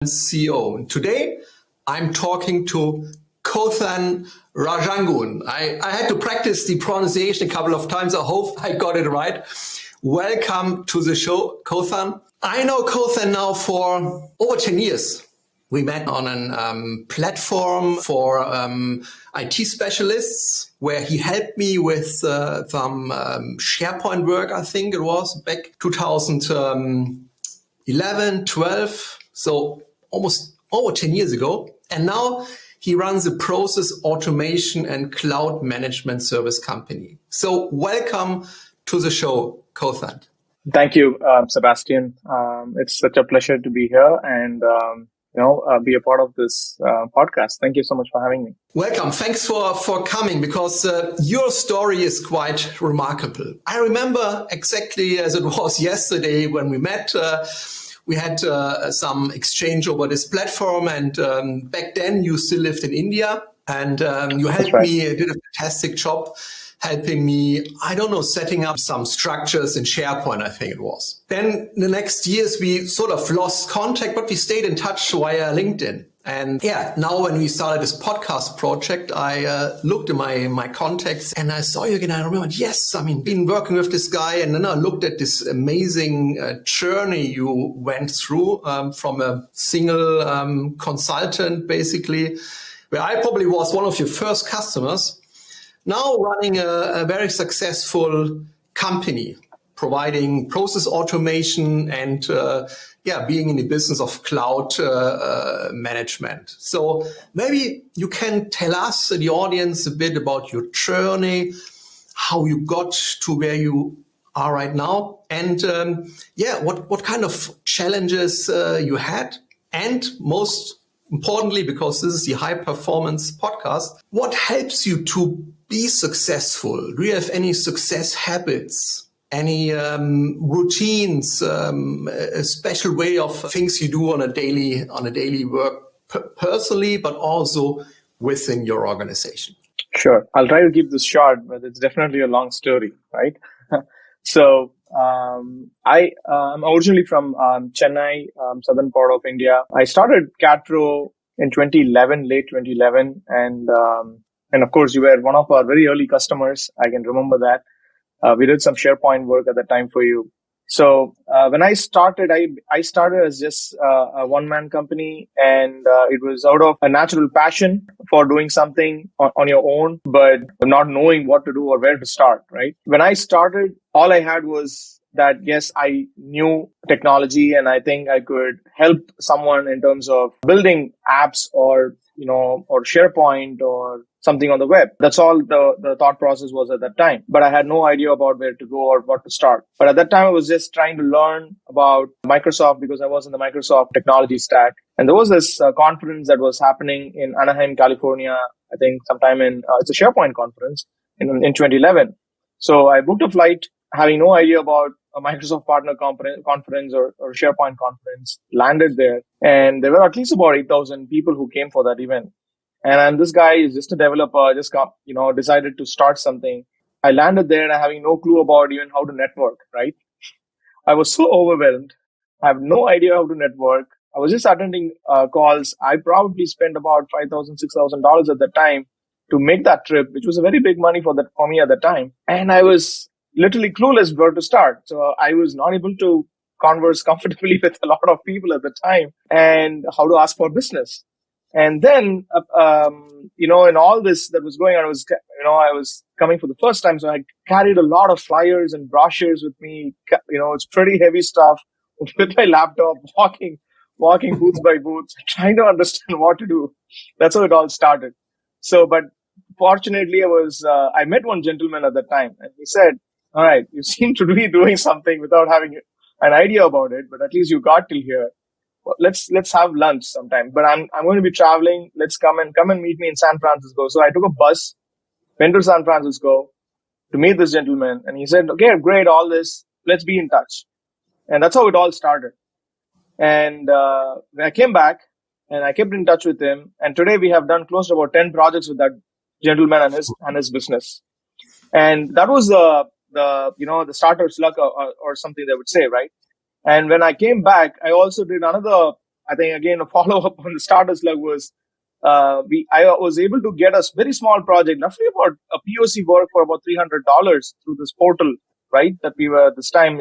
CEO. Today, I'm talking to Kothand Rajangam. I had to practice the pronunciation a couple of times. I hope I got it right. Welcome to the show, Kothand. I know Kothand now for over 10 years. We met on a platform for IT specialists where he helped me with some SharePoint work, I think it was, back 2011, 12. So almost over 10 years ago. And now he runs a process automation and cloud management service company. So welcome to the show, Kothand. Thank you, Sebastian. It's such a pleasure to be here and be a part of this podcast. Thank you so much for having me. Welcome. Thanks for coming, because your story is quite remarkable. I remember exactly as it was yesterday when we met. We had some exchange over this platform, and back then you still lived in India, and you helped me, did a fantastic job helping me, setting up some structures in SharePoint, I think it was. Then the next years we sort of lost contact, but we stayed in touch via LinkedIn. And now when we started this podcast project, I looked at my contacts and I saw you again. I remembered, been working with this guy. And then I looked at this amazing journey you went through from a single consultant, basically, where I probably was one of your first customers, now running a very successful company, providing process automation and being in the business of cloud management. So maybe you can tell us, the audience, a bit about your journey, how you got to where you are right now, and what kind of challenges you had, and most importantly, because this is the high performance podcast, what helps you to be successful? Do you have any success habits? Any routines, a special way of things you do on a daily work personally, but also within your organization? Sure. I'll try to keep this short, but it's definitely a long story, right? So I'm originally from Chennai, southern part of India. I started Katpro in 2011, late 2011. And of course, you were one of our very early customers. I can remember that. We did some SharePoint work at the time for you. So when I started, I started as just a one-man company, and it was out of a natural passion for doing something on your own, but not knowing what to do or where to start, right? When I started, all I had was that, yes, I knew technology, and I think I could help someone in terms of building apps or SharePoint or something on the web. That's all the thought process was at that time. But I had no idea about where to go or what to start. But at that time, I was just trying to learn about Microsoft because I was in the Microsoft technology stack. And there was this conference that was happening in Anaheim, California, I think sometime it's a SharePoint conference in 2011. So I booked a flight having no idea about a Microsoft partner conference or SharePoint conference, landed there. And there were at least about 8,000 people who came for that event. And this guy is just a developer, decided to start something. I landed there and having no clue about even how to network, right? I was so overwhelmed. I have no idea how to network. I was just attending calls. I probably spent about $5,000, $6,000 at the time to make that trip, which was a very big money for me at the time. And I was literally clueless where to start. So I was not able to converse comfortably with a lot of people at the time and how to ask for business. And then, in all this that was going on, I was coming for the first time. So I carried a lot of flyers and brochures with me. It's pretty heavy stuff with my laptop, walking booth by booth, trying to understand what to do. That's how it all started. So, but fortunately, I met one gentleman at the time, and he said, all right, you seem to be doing something without having an idea about it, but at least you got till here. Well, let's have lunch sometime. But I'm going to be traveling. Let's come and meet me in San Francisco. So I took a bus, went to San Francisco to meet this gentleman, and he said, okay, great, all this, let's be in touch. And that's how it all started. And when I came back and I kept in touch with him, and today we have done close to about 10 projects with that gentleman and his business. And that was the starter's luck or something they would say, right? And when I came back, I also did another I think again a follow up on the starter slug was I was able to get a very small project, roughly about a POC work for about $300 through this portal, right? That we were this time,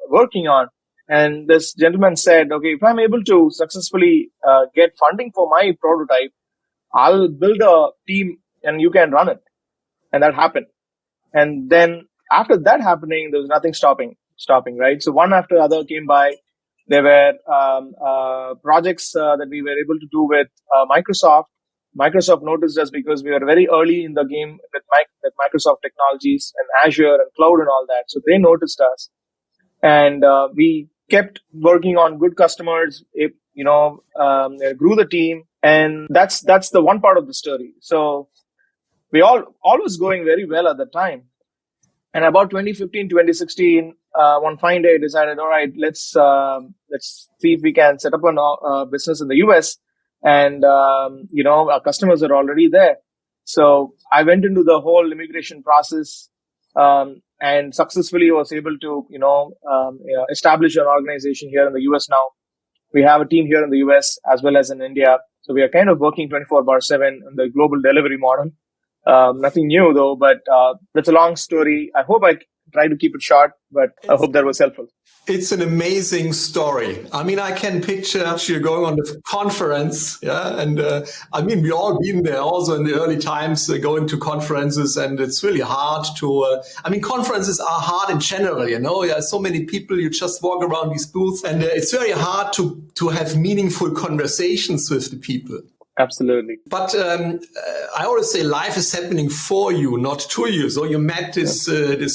working on. And this gentleman said, okay, if I'm able to successfully get funding for my prototype, I'll build a team and you can run it. And that happened. And then after that happening, there was nothing stopping, right? So one after the other came by. There were projects that we were able to do with Microsoft. Microsoft noticed us because we were very early in the game with Microsoft technologies and Azure and cloud and all that. So they noticed us. And we kept working on good customers, grew the team. And that's the one part of the story. So we always going very well at the time. And about 2015, 2016, one fine day, I decided, all right, let's see if we can set up a business in the US. And, our customers are already there. So I went into the whole immigration process, and successfully was able to, establish an organization here in the US now. We have a team here in the US as well as in India. So we are kind of working 24/7 on the global delivery model. Nothing new though, but that's a long story. I hope I try to keep it short, but I hope that was helpful. It's an amazing story. I mean, I can picture you going on the conference, yeah, and we all been there also in the early times, going to conferences, and it's really hard to. Conferences are hard in general, There are so many people. You just walk around these booths, and it's very hard to have meaningful conversations with the people. Absolutely. But I always say life is happening for you, not to you. So you met this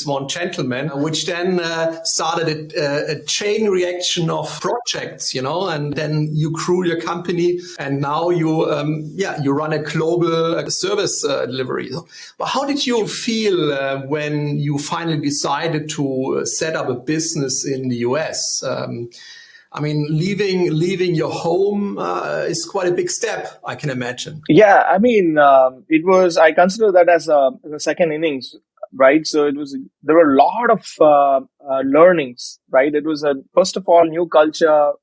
one gentleman, which then started a chain reaction of projects, and then you grew your company, and now you run a global service delivery. But how did you feel when you finally decided to set up a business in the US? Leaving your home is quite a big step, I can imagine. Yeah, I consider that as a second innings, right? So there were a lot of learnings, right? It was first of all, new culture.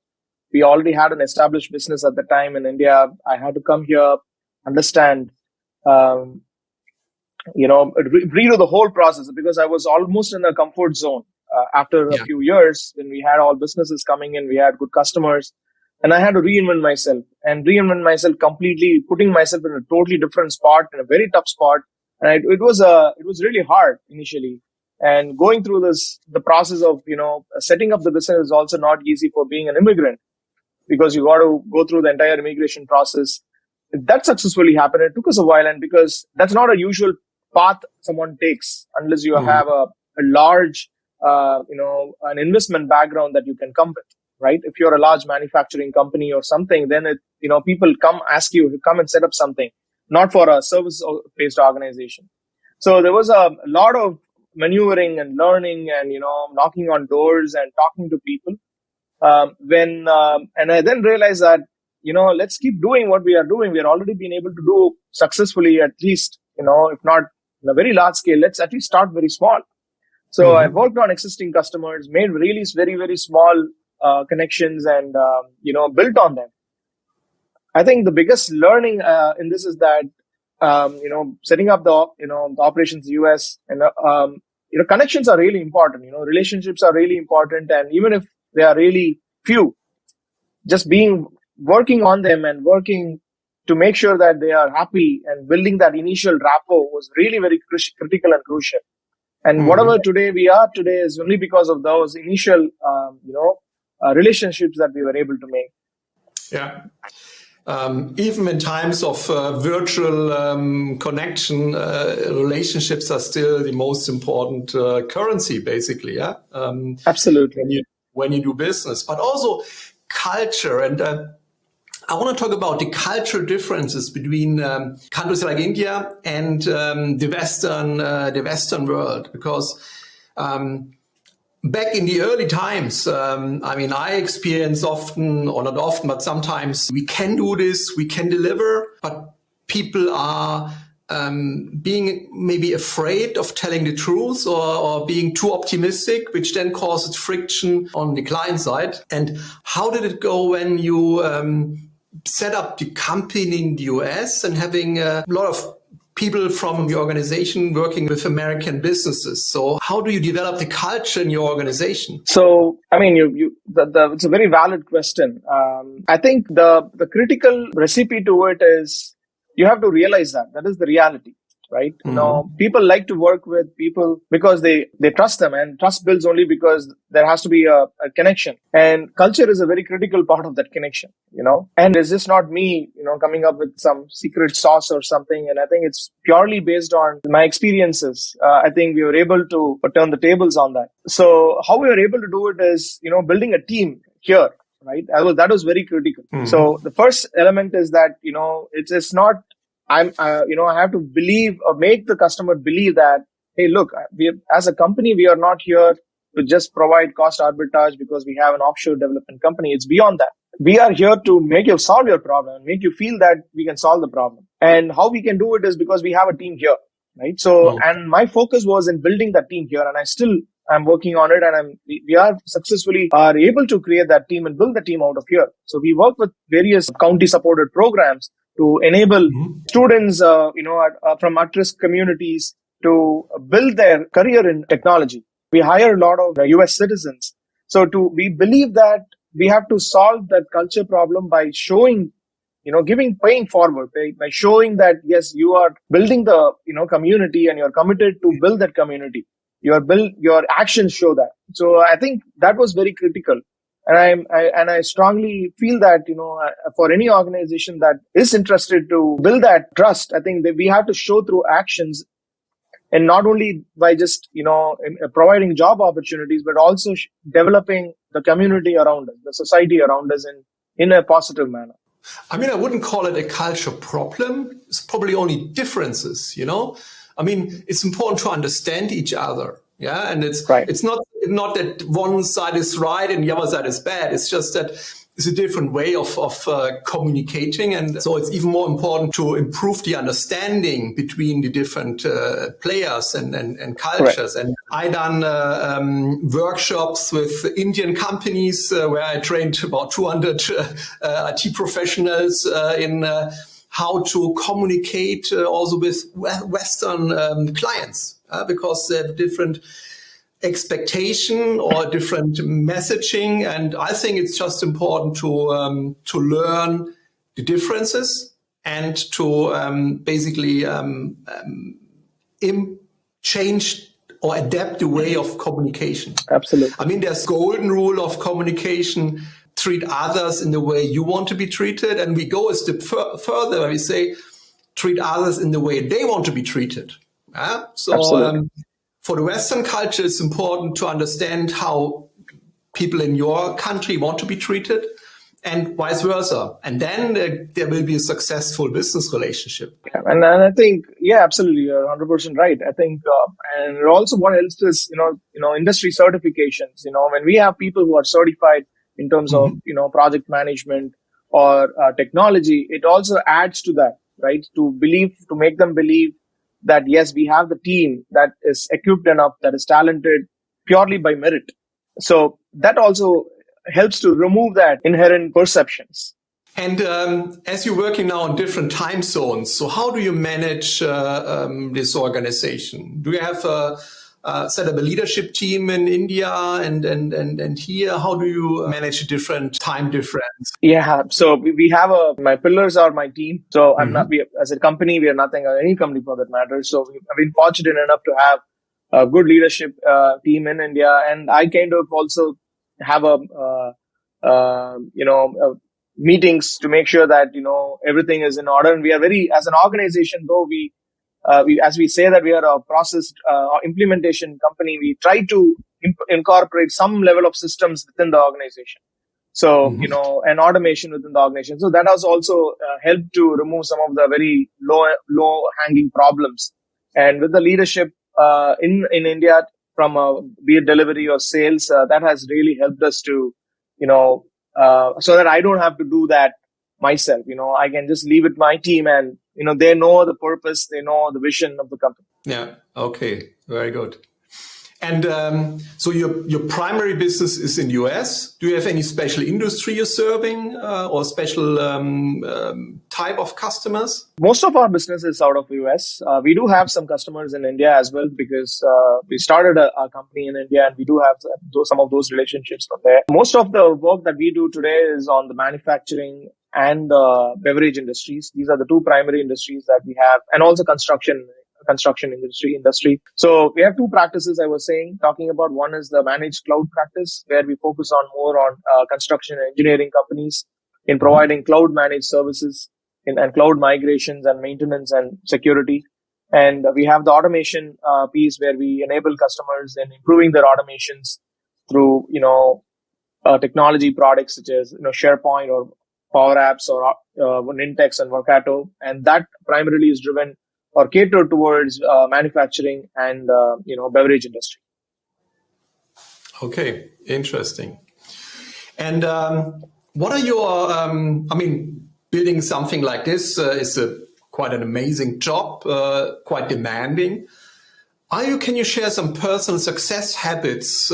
We already had an established business at the time in India. I had to come here, understand, redo the whole process because I was almost in a comfort zone. After a few years, when we had all businesses coming in, we had good customers, and I had to reinvent myself completely, putting myself in a totally different spot, in a very tough spot. And it was really hard initially. And going through the process of, setting up the business is also not easy for being an immigrant because you got to go through the entire immigration process. That successfully happened. It took us a while, and because that's not a usual path someone takes unless you have a large an investment background that you can come with, right? If you're a large manufacturing company or something, then people ask you to come and set up something, not for a service-based organization. So there was a lot of maneuvering and learning and, knocking on doors and talking to people. And I then realized that, let's keep doing what we are doing. We are already been able to do successfully, at least, if not in a very large scale, let's at least start very small. So I worked on existing customers, made really very, very small connections and, built on them. I think the biggest learning in this is that, setting up the operations in the US and, connections are really important. Relationships are really important. And even if they are really few, just working on them and working to make sure that they are happy and building that initial rapport was really very critical and crucial. And whatever we are today is only because of those initial, relationships that we were able to make. Yeah. Even in times of virtual connection, relationships are still the most important currency, basically. Yeah. Absolutely. When you do business, but also culture. And I want to talk about the cultural differences between countries like India and the Western world, because back in the early times, I experience often, or not often, but sometimes we can do this, we can deliver, but people are being maybe afraid of telling the truth or being too optimistic, which then causes friction on the client side? And how did it go when you set up the company in the US and having a lot of people from the organization working with American businesses? So how do you develop the culture in your organization? So, I mean, it's a very valid question. I think the critical recipe to it is you have to realize that is the reality, right? Mm-hmm. You know, people like to work with people because they trust them, and trust builds only because there has to be a connection, and culture is a very critical part of that connection, you know. And it's just not me, you know, coming up with some secret sauce or something. And I think it's purely based on my experiences. I think we were able to turn the tables on that. So how we were able to do it is, you know, building a team here. Right. That was very critical. Mm-hmm. So the first element is that, you know, it's not, I have to believe or make the customer believe that, hey, look, as a company, we are not here to just provide cost arbitrage because we have an offshore development company. It's beyond that. We are here to make you solve your problem, make you feel that we can solve the problem. And how we can do it is because we have a team here. Right. So, and my focus was in building that team here, and I'm working on it, and we are successfully are able to create that team and build the team out of here. So we work with various county supported programs to enable students, from at-risk communities to build their career in technology. We hire a lot of US citizens. So we believe that we have to solve that culture problem by showing, you know, paying forward, by showing that, yes, you are building the, you know, community, and you're committed to build that community. Your actions show that. So I think that was very critical. And I strongly feel that, you know, for any organization that is interested to build that trust, I think that we have to show through actions, and not only by just, you know, providing job opportunities, but also developing the community around us, the society around us in a positive manner. I mean, I wouldn't call it a culture problem. It's probably only differences, you know? I mean, it's important to understand each other. Yeah. And it's not that one side is right and the other side is bad. It's just that it's a different way of communicating. And so it's even more important to improve the understanding between the different players and cultures. Correct. And I done workshops with Indian companies where I trained about 200 IT professionals in how to communicate also with Western clients, because they have different expectation or different messaging. And I think it's just important to learn the differences and to basically change or adapt the way of communication. Absolutely. I mean, there's golden rule of communication: treat others in the way you want to be treated. And we go a step further where we say, treat others in the way they want to be treated. So for the Western culture, it's important to understand how people in your country want to be treated, and vice versa. And then there will be a successful business relationship. Yeah, and I think, yeah, absolutely. You're 100% right. I think, and also what else is, industry certifications. You know, when we have people who are certified in terms of, project management or technology, it also adds to that, right? To make them believe that, yes, we have the team that is equipped enough, that is talented purely by merit. So that also helps to remove that inherent perceptions. And as you're working now in different time zones, so how do you manage this organization? Do you have set up a leadership team in India and here? How do you manage a different time difference? Yeah, so we have my pillars are my team. So as a company, we are nothing, or any company for that matter. So I've been fortunate enough to have a good leadership team in India, and I kind of also have meetings to make sure that everything is in order. And we are as an organization, though as we say that we are a process implementation company, we try to incorporate some level of systems within the organization. So, and automation within the organization. So that has also helped to remove some of the very low hanging problems. And with the leadership in India, from be it delivery or sales, that has really helped us to, so that I don't have to do that myself. I can just leave it my team and they know the purpose, they know the vision of the company. Yeah. Okay. Very good. And so your primary business is in US. Do you have any special industry you're serving or special type of customers? Most of our business is out of US. We do have some customers in India as well because we started a company in India and we do have some of those relationships from there. Most of the work that we do today is on the manufacturing and the beverage industries. These are the two primary industries that we have, and also construction industry. So we have two practices I was talking about. One is the managed cloud practice, where we focus on more on construction and engineering companies in providing cloud managed services and cloud migrations and maintenance and security. And we have the automation piece, where we enable customers in improving their automations through, technology products such as, SharePoint or Power Apps or Nintex and Workato. And that primarily is driven or catered towards manufacturing and beverage industry. Okay, interesting. And what are your? Building something like this is quite an amazing job, quite demanding. Can you share some personal success habits,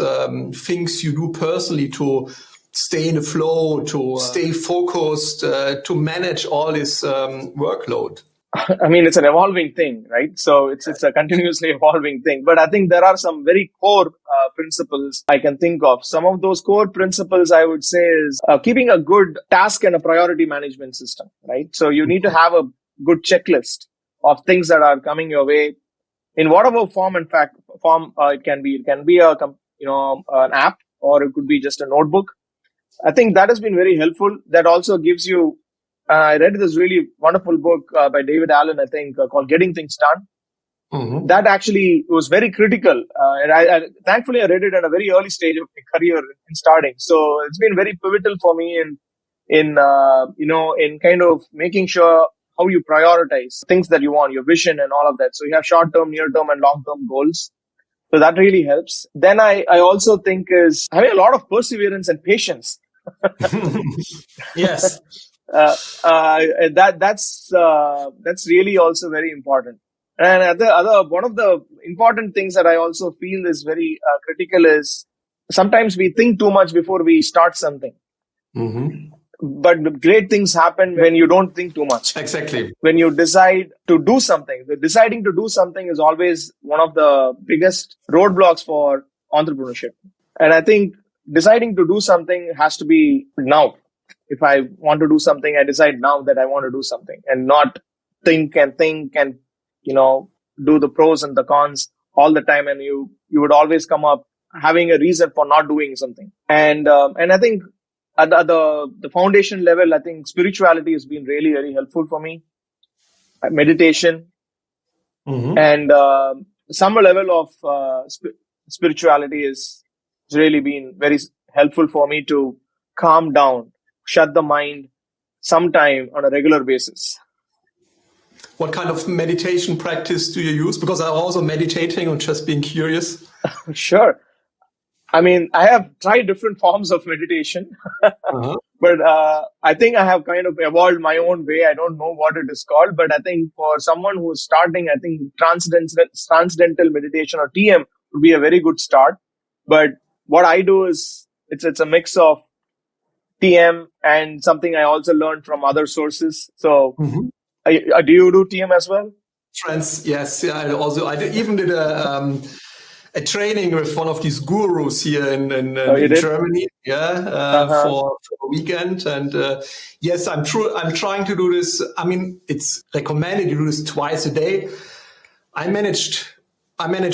things you do personally to stay in the flow, to stay focused, to manage all this workload? It's an evolving thing, right? So it's a continuously evolving thing. But I think there are some very core principles I can think of. Some of those core principles I would say is keeping a good task and a priority management system, right? So you need to have a good checklist of things that are coming your way in whatever form it can be. It can be an app, or it could be just a notebook. I think that has been very helpful. That also gives you. I read this really wonderful book by David Allen, I think, called Getting Things Done. Mm-hmm. That actually was very critical. And thankfully, I read it at a very early stage of my career in starting. So it's been very pivotal for me in kind of making sure how you prioritize things that you want, your vision and all of that. So you have short-term, near-term and long-term goals. So that really helps. Then I also think is having a lot of perseverance and patience. Yes. That's really also very important. And one of the important things that I also feel is very critical is sometimes we think too much before we start something. Mm-hmm. But great things happen when you don't think too much. Exactly. When you decide to do something, deciding to do something is always one of the biggest roadblocks for entrepreneurship. And I think deciding to do something has to be now. If I want to do something, I decide now that I want to do something and not think and do the pros and the cons all the time. And you would always come up having a reason for not doing something. And I think at the foundation level, I think spirituality has been really, very helpful for me. Meditation, mm-hmm. and some level of spirituality has really been very helpful for me to calm down, shut the mind sometime on a regular basis. What kind of meditation practice do you use? Because I'm also meditating and just being curious. Sure. I have tried different forms of meditation, uh-huh. But I think I have kind of evolved my own way. I don't know what it is called, but I think for someone who's starting, I think transcendental meditation or TM would be a very good start. But what I do is it's a mix of TM and something I also learned from other sources. So, mm-hmm. Do you do TM as well? Yes. Yeah, I did a training with one of these gurus here in Germany. Yeah, for a weekend. And yes, I'm trying to do this. It's recommended you do this twice a day. I manage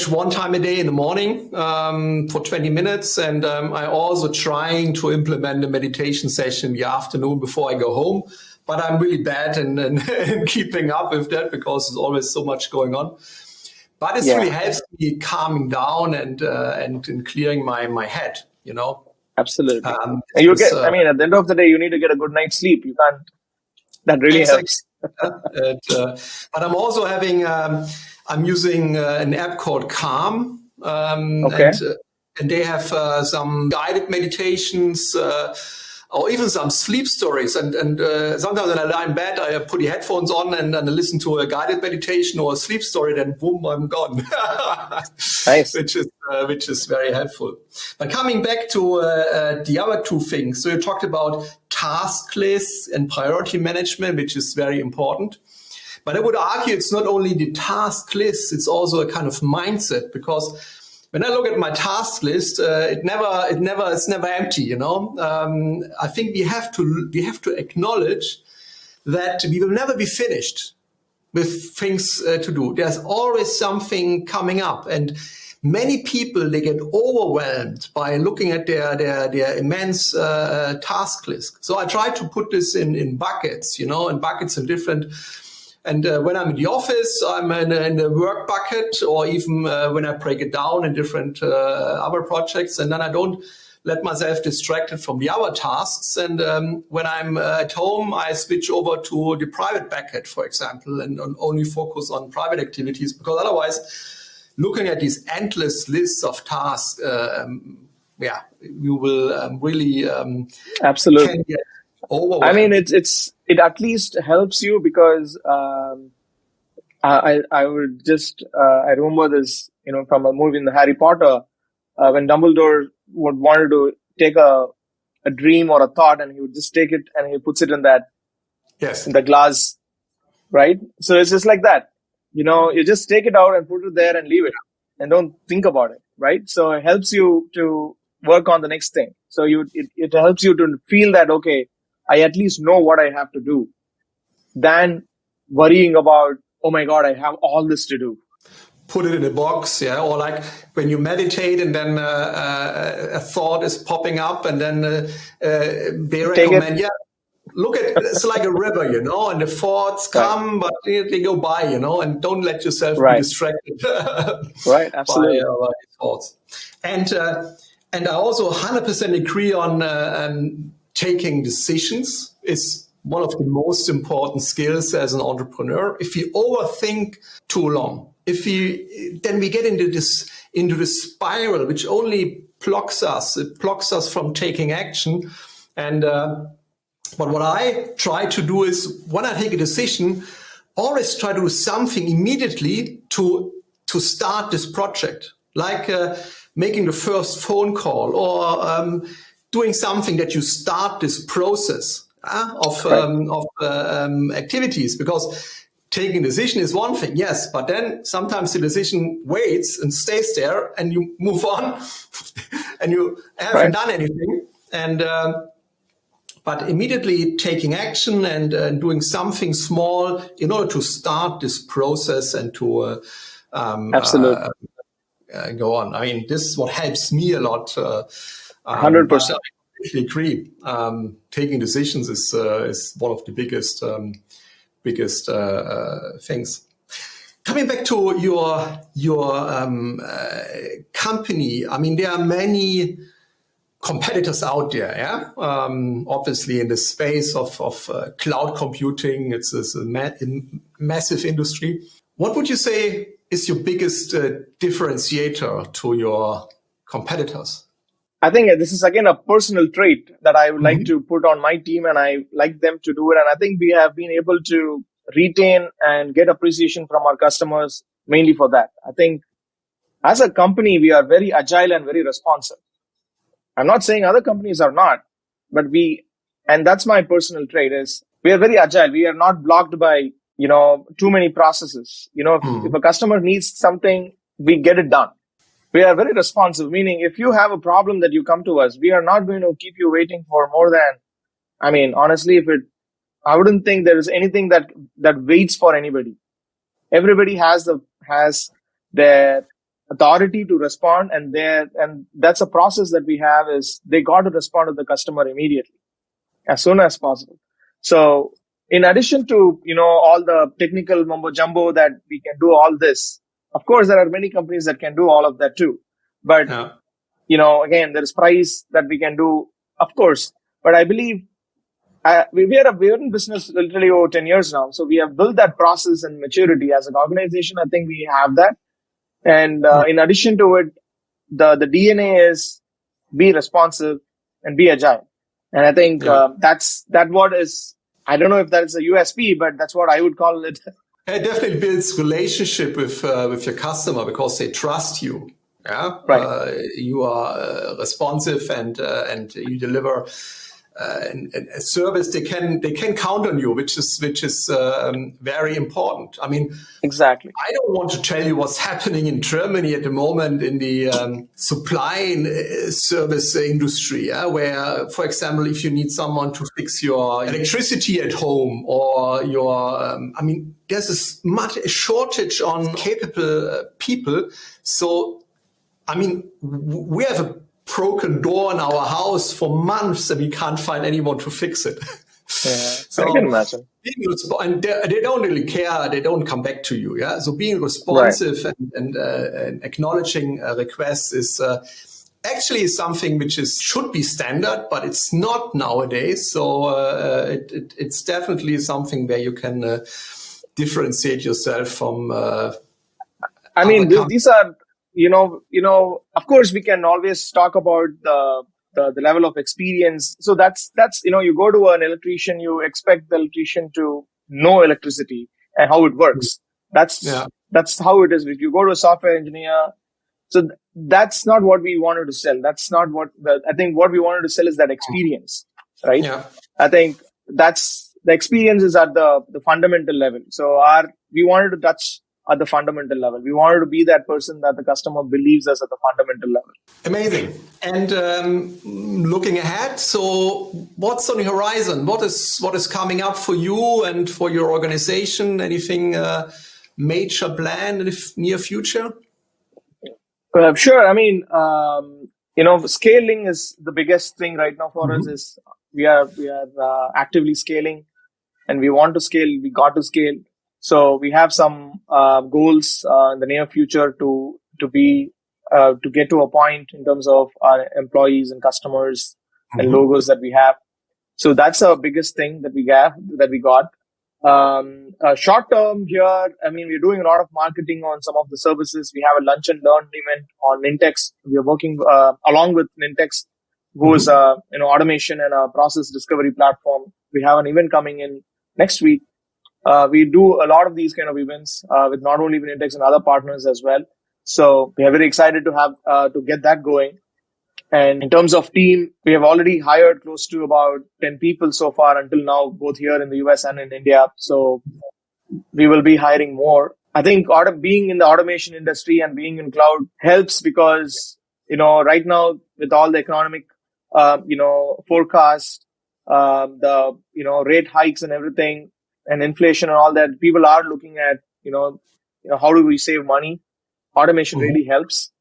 one time a day in the morning for 20 minutes. And I also trying to implement a meditation session in the afternoon before I go home. But I'm really bad in keeping up with that because there's always so much going on. But it really helps me calming down and clearing my head, Absolutely. And you at the end of the day, you need to get a good night's sleep. You can't. That really helps. But I'm also I'm using an app called Calm. Okay. And they have some guided meditations. or even some sleep stories. And sometimes when I lie in bed, I put the headphones on and I listen to a guided meditation or a sleep story. Then boom, I'm gone. Nice. Which is very helpful. But coming back to the other two things, so you talked about task lists and priority management, which is very important. But I would argue it's not only the task list; it's also a kind of mindset, because when I look at my task list, it's never empty. You know, I think we have to acknowledge that we will never be finished with things to do. There's always something coming up, and many people, they get overwhelmed by looking at their immense task list. So I try to put this in buckets, in buckets and different. And when I'm in the office, I'm in the work bucket, or even when I break it down in different other projects. And then I don't let myself distracted from the other tasks. And when I'm at home, I switch over to the private bucket, for example, and only focus on private activities, because otherwise, looking at these endless lists of tasks, you will really absolutely can get overwhelmed. I mean, it at least helps you, because I would just I remember this, from a movie in the Harry Potter, when Dumbledore wanted to take a dream or a thought, and he would just take it and he puts it in that in the glass, right? So it's just like that. You just take it out and put it there and leave it and don't think about it, right? So it helps you to work on the next thing. So it helps you to feel that, okay, I at least know what I have to do, than worrying about, oh my God, I have all this to do. Put it in a box, or like when you meditate and then a thought is popping up, and then they recommend, look at it's like a river, and the thoughts come, but they go by, and don't let yourself be distracted. Right, absolutely. by thoughts. And I also 100% agree on taking decisions is one of the most important skills as an entrepreneur. If you overthink too long, then we get into this spiral, which only blocks us. It blocks us from taking action. And but what I try to do is, when I take a decision, always try to do something immediately to start this project, like making the first phone call, or doing something that you start this process of activities. Because taking a decision is one thing, yes, but then sometimes the decision waits and stays there, and you move on, and you haven't done anything. And but immediately taking action and doing something small in order to start this process and to absolutely go on. I mean, this is what helps me a lot. 100%. I agree. Taking decisions is one of the biggest things. Coming back to your company, I mean, there are many competitors out there, obviously in the space of cloud computing. It's a massive industry. What would you say is your biggest differentiator to your competitors? I think this is again a personal trait that I would like to put on my team, and I like them to do it. And I think we have been able to retain and get appreciation from our customers mainly for that. I think as a company, we are very agile and very responsive. I'm not saying other companies are not, but and that's my personal trait, is we are very agile. We are not blocked by, too many processes. If a customer needs something, we get it done. We are very responsive, meaning if you have a problem that you come to us, we are not going to keep you waiting for more than, honestly, I wouldn't think there is anything that waits for anybody. Everybody has their authority to respond, and that's a process that we have, is they got to respond to the customer immediately, as soon as possible. So in addition to, all the technical mumbo jumbo that we can do all this, of course, there are many companies that can do all of that too. But, again, there is price that we can do, of course. But I believe we're in business literally over 10 years now. So we have built that process and maturity as an organization. I think we have that. And in addition to it, the DNA is be responsive and be agile. And I think Yeah. that what is, I don't know if that is a USP, but that's what I would call it. It definitely builds relationship with your customer because they trust you. Yeah, Right. you are responsive and you deliver a service. They can count on you, which is very important. I mean, Exactly. I don't want to tell you what's happening in Germany at the moment in the supply service industry, yeah? Where, for example, if you need someone to fix your electricity at home or your, I mean, there's a shortage on capable people. So, I mean, we have a broken door in our house for months and we can't find anyone to fix it. Yeah, So I can imagine. and they don't really care. They don't come back to you. Yeah. So being Right. responsive and acknowledging requests is actually something which should be standard, but it's not nowadays. So it's definitely something where you can differentiate yourself from I other mean, companies. these are, of course, we can always talk about the level of experience. So that's, you go to an electrician, you expect the electrician to know electricity and how it works. Yeah. That's how it is. If you go to a software engineer, so that's not what we wanted to sell. That's not I think what we wanted to sell is that experience, right? Yeah. I think that's the experience is at the fundamental level. So we wanted to touch at the fundamental level. We wanted to be that person that the customer believes us at the fundamental level. Amazing. And looking ahead, so what's on the horizon? What is coming up for you and for your organization? Anything major planned in the near future? Sure. I mean, scaling is the biggest thing right now for us. Is we are actively scaling, and we want to scale. We got to scale. So we have some goals in the near future to get to a point in terms of our employees and customers and logos that we have. So that's our biggest thing that we got. Short term here, I mean, we're doing a lot of marketing on some of the services. We have a lunch and learn event on Nintex. We are working along with Nintex, who is automation and a process discovery platform. We have an event coming in next week. We do a lot of these kind of events with not only Nintex and other partners as well. So we are very excited to have to get that going. And in terms of team, we have already hired close to about 10 people so far until now, both here in the US and in India. So we will be hiring more. I think being in the automation industry and being in cloud helps because, right now with all the economic, forecast, the, rate hikes and everything and inflation and all that, people are looking at, how do we save money? Automation really helps.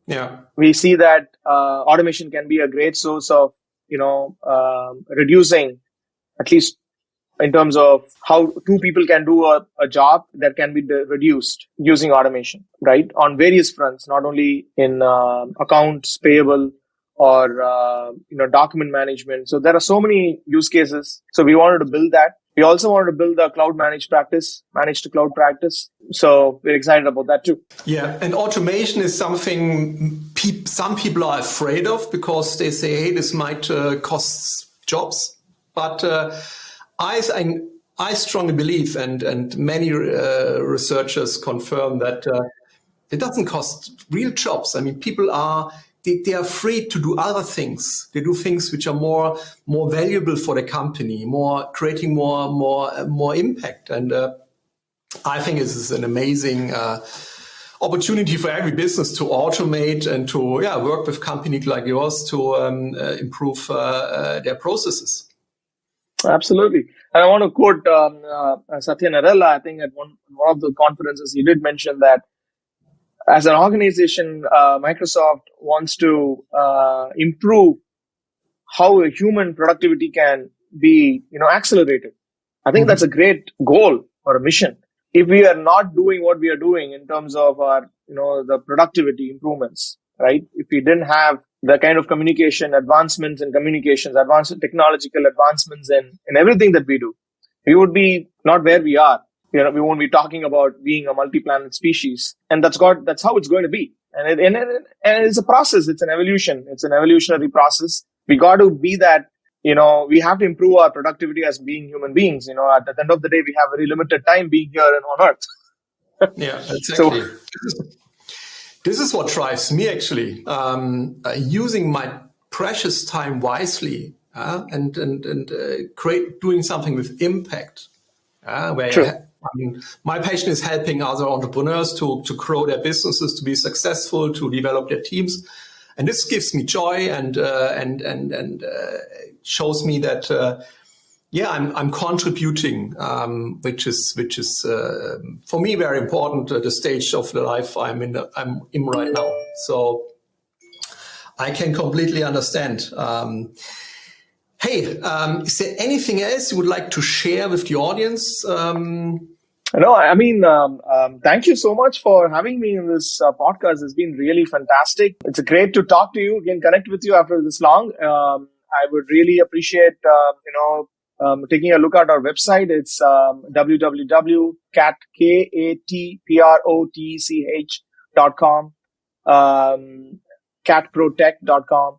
Yeah. We see that automation can be a great source of, reducing, at least in terms of how two people can do a job that can be reduced using automation, right? On various fronts, not only in accounts payable or, document management. So there are so many use cases. So we wanted to build that. We also wanted to build a cloud managed to cloud practice. So we're excited about that too. Yeah, and automation is something some people are afraid of because they say, hey, this might cost jobs. But I strongly believe, and many researchers confirm that it doesn't cost real jobs. I mean, people they are free to do other things. They do things which are more valuable for the company, creating more impact. And I think this is an amazing opportunity for every business to automate and to work with companies like yours to improve their processes. Absolutely. And I want to quote Satya Nadella. I think at one of the conferences, he did mention that as an organization, Microsoft wants to improve how a human productivity can be, accelerated. I think that's a great goal or a mission. If we are not doing what we are doing in terms of our, the productivity improvements, right? If we didn't have the kind of communication advancements in communications, advanced technological advancements in everything that we do, we would be not where we are. We won't be talking about being a multi-planet species, and that's how it's going to be. And it's a process. It's an evolution. It's an evolutionary process. We got to be that we have to improve our productivity as being human beings. At the end of the day, we have very limited time being here on Earth. Yeah, So, exactly. This is what drives me actually, using my precious time wisely, and doing something with impact. Where true. I mean, my passion is helping other entrepreneurs to grow their businesses, to be successful, to develop their teams, and this gives me joy and shows me that I'm contributing, which is for me very important at the stage of the life I'm in right now. So I can completely understand. Hey, is there anything else you would like to share with the audience? No, I mean, thank you so much for having me in this podcast. It's been really fantastic. It's great to talk to you again, connect with you after this long. I would really appreciate, taking a look at our website. It's www.katprotech.com, katprotech.com.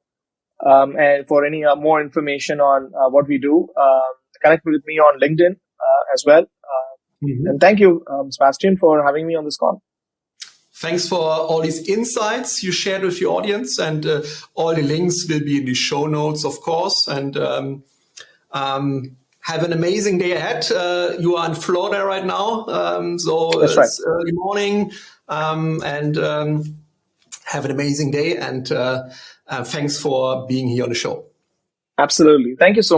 And for any more information on what we do, connect with me on LinkedIn as well. And thank you, Sebastian, for having me on this call. Thanks for all these insights you shared with the audience, and all the links will be in the show notes, of course. And have an amazing day ahead. You are in Florida right now, so That's right. It's early morning, and have an amazing day. And thanks for being here on the show. Absolutely. Thank you so much.